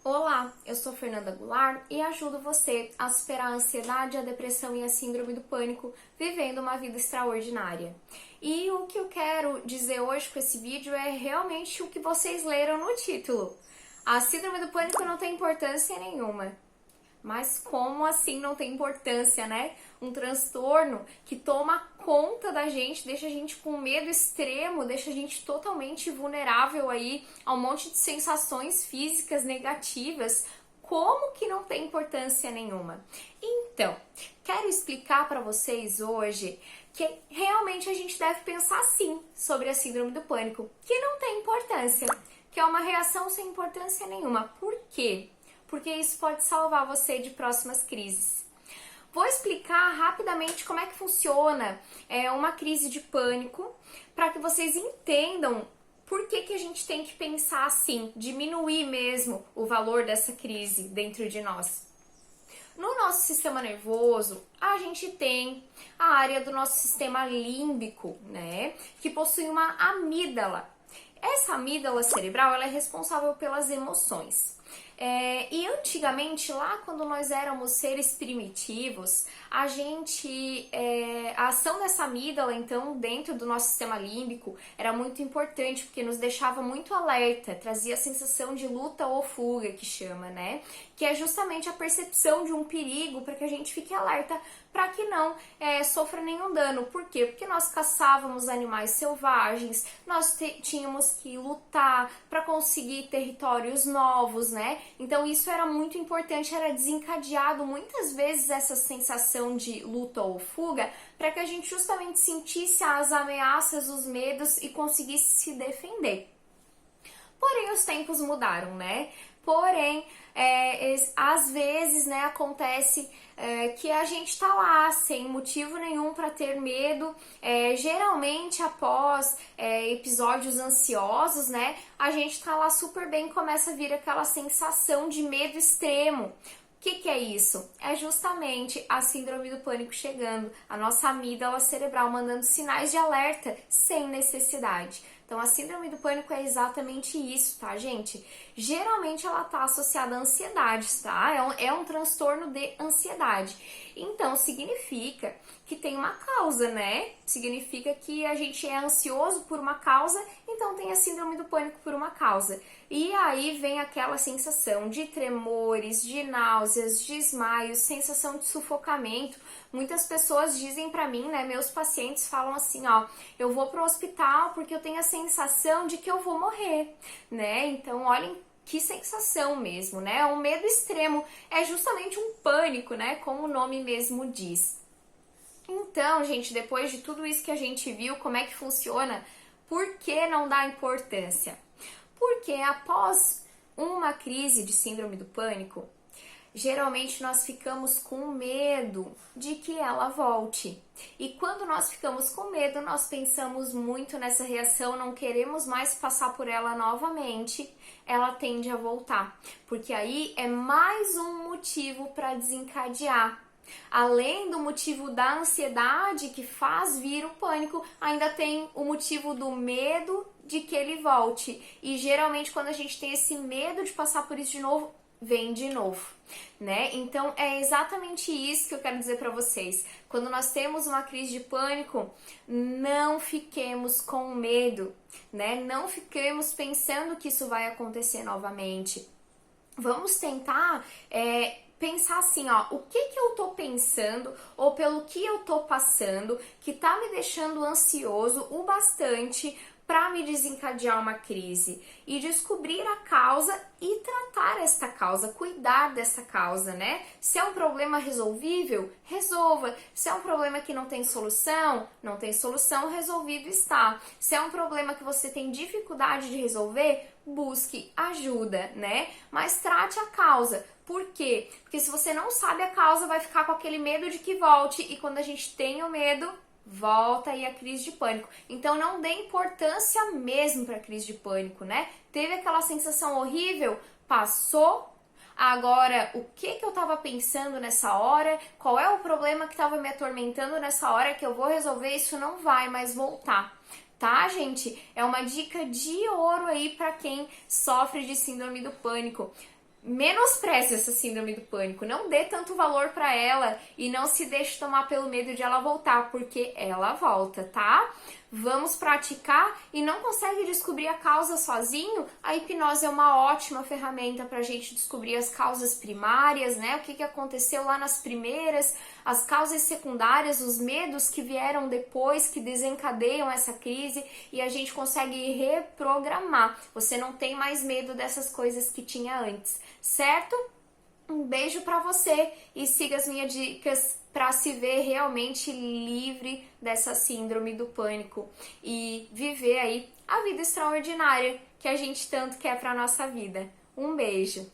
Olá, eu sou Fernanda Goulart e ajudo você a superar a ansiedade, a depressão e a síndrome do pânico, vivendo uma vida extraordinária. E o que eu quero dizer hoje com esse vídeo é realmente o que vocês leram no título. A síndrome do pânico não tem importância nenhuma. Mas como assim não tem importância, né? Um transtorno que toma conta da gente, deixa a gente com medo extremo, deixa a gente totalmente vulnerável aí a um monte de sensações físicas negativas. Como que não tem importância nenhuma? Então, quero explicar para vocês hoje que realmente a gente deve pensar sim sobre a síndrome do pânico, que não tem importância, que é uma reação sem importância nenhuma. Por quê? Porque isso pode salvar você de próximas crises. Vou explicar rapidamente como é que funciona uma crise de pânico, para que vocês entendam por que a gente tem que pensar assim, diminuir mesmo o valor dessa crise dentro de nós. No nosso sistema nervoso, a gente tem a área do nosso sistema límbico, né, que possui uma amígdala. Essa amígdala cerebral ela é responsável pelas emoções. E antigamente, lá quando nós éramos seres primitivos, a ação dessa amígdala, então, dentro do nosso sistema límbico, era muito importante, porque nos deixava muito alerta, trazia a sensação de luta ou fuga, que chama, né? Que é justamente a percepção de um perigo para que a gente fique alerta, para que não sofra nenhum dano. Por quê? Porque nós caçávamos animais selvagens, nós tínhamos que lutar para conseguir territórios novos, né? Então isso era muito importante, era desencadeado muitas vezes essa sensação de luta ou fuga para que a gente justamente sentisse as ameaças, os medos e conseguisse se defender. Porém, os tempos mudaram, né? Porém, às vezes, né, acontece que a gente tá lá sem motivo nenhum para ter medo. Geralmente, após episódios ansiosos, né, a gente tá lá super bem e começa a vir aquela sensação de medo extremo. O que é isso? É justamente a síndrome do pânico chegando, a nossa amígdala cerebral mandando sinais de alerta sem necessidade. Então, a síndrome do pânico é exatamente isso, tá, gente? Geralmente ela tá associada à ansiedade, tá? É um transtorno de ansiedade. Então, significa que tem uma causa, né? Significa que a gente é ansioso por uma causa, então tem a síndrome do pânico por uma causa. E aí vem aquela sensação de tremores, de náuseas, desmaios, sensação de sufocamento. Muitas pessoas dizem pra mim, né, meus pacientes falam assim, ó, eu vou pro hospital porque eu tenho a sensação de que eu vou morrer, né? Então, olhem que sensação mesmo, né? Um medo extremo, é justamente um pânico, né? Como o nome mesmo diz. Então, gente, depois de tudo isso que a gente viu, como é que funciona, por que não dá importância? Porque após uma crise de síndrome do pânico, geralmente nós ficamos com medo de que ela volte. E quando nós ficamos com medo, nós pensamos muito nessa reação, não queremos mais passar por ela novamente, ela tende a voltar. Porque aí é mais um motivo para desencadear. Além do motivo da ansiedade que faz vir o pânico, ainda tem o motivo do medo de que ele volte. E geralmente quando a gente tem esse medo de passar por isso de novo, vem de novo, né? Então é exatamente isso que eu quero dizer para vocês. Quando nós temos uma crise de pânico, não fiquemos com medo, né? Não fiquemos pensando que isso vai acontecer novamente. Vamos tentar pensar assim, ó, o que eu tô pensando ou pelo que eu tô passando que tá me deixando ansioso o bastante para me desencadear uma crise e descobrir a causa e tratar esta causa, cuidar dessa causa, né? Se é um problema resolvível, resolva. Se é um problema que não tem solução, não tem solução, resolvido está. Se é um problema que você tem dificuldade de resolver, busque ajuda, né? Mas trate a causa. Por quê? Porque se você não sabe a causa, vai ficar com aquele medo de que volte, e quando a gente tem o medo, volta aí a crise de pânico. Então não dê importância mesmo para a crise de pânico, né? Teve aquela sensação horrível, passou. Agora, o que eu estava pensando nessa hora? Qual é o problema que estava me atormentando nessa hora que eu vou resolver? Isso não vai mais voltar. Tá, gente? É uma dica de ouro aí para quem sofre de síndrome do pânico. menospreze essa síndrome do pânico, não dê tanto valor para ela e não se deixe tomar pelo medo de ela voltar, porque ela volta, tá? Vamos praticar e não consegue descobrir a causa sozinho? A hipnose é uma ótima ferramenta para a gente descobrir as causas primárias, né? O que aconteceu lá nas primeiras, as causas secundárias, os medos que vieram depois, que desencadeiam essa crise e a gente consegue reprogramar. Você não tem mais medo dessas coisas que tinha antes, certo? Um beijo para você e siga as minhas dicas para se ver realmente livre dessa síndrome do pânico e viver aí a vida extraordinária que a gente tanto quer para nossa vida. Um beijo.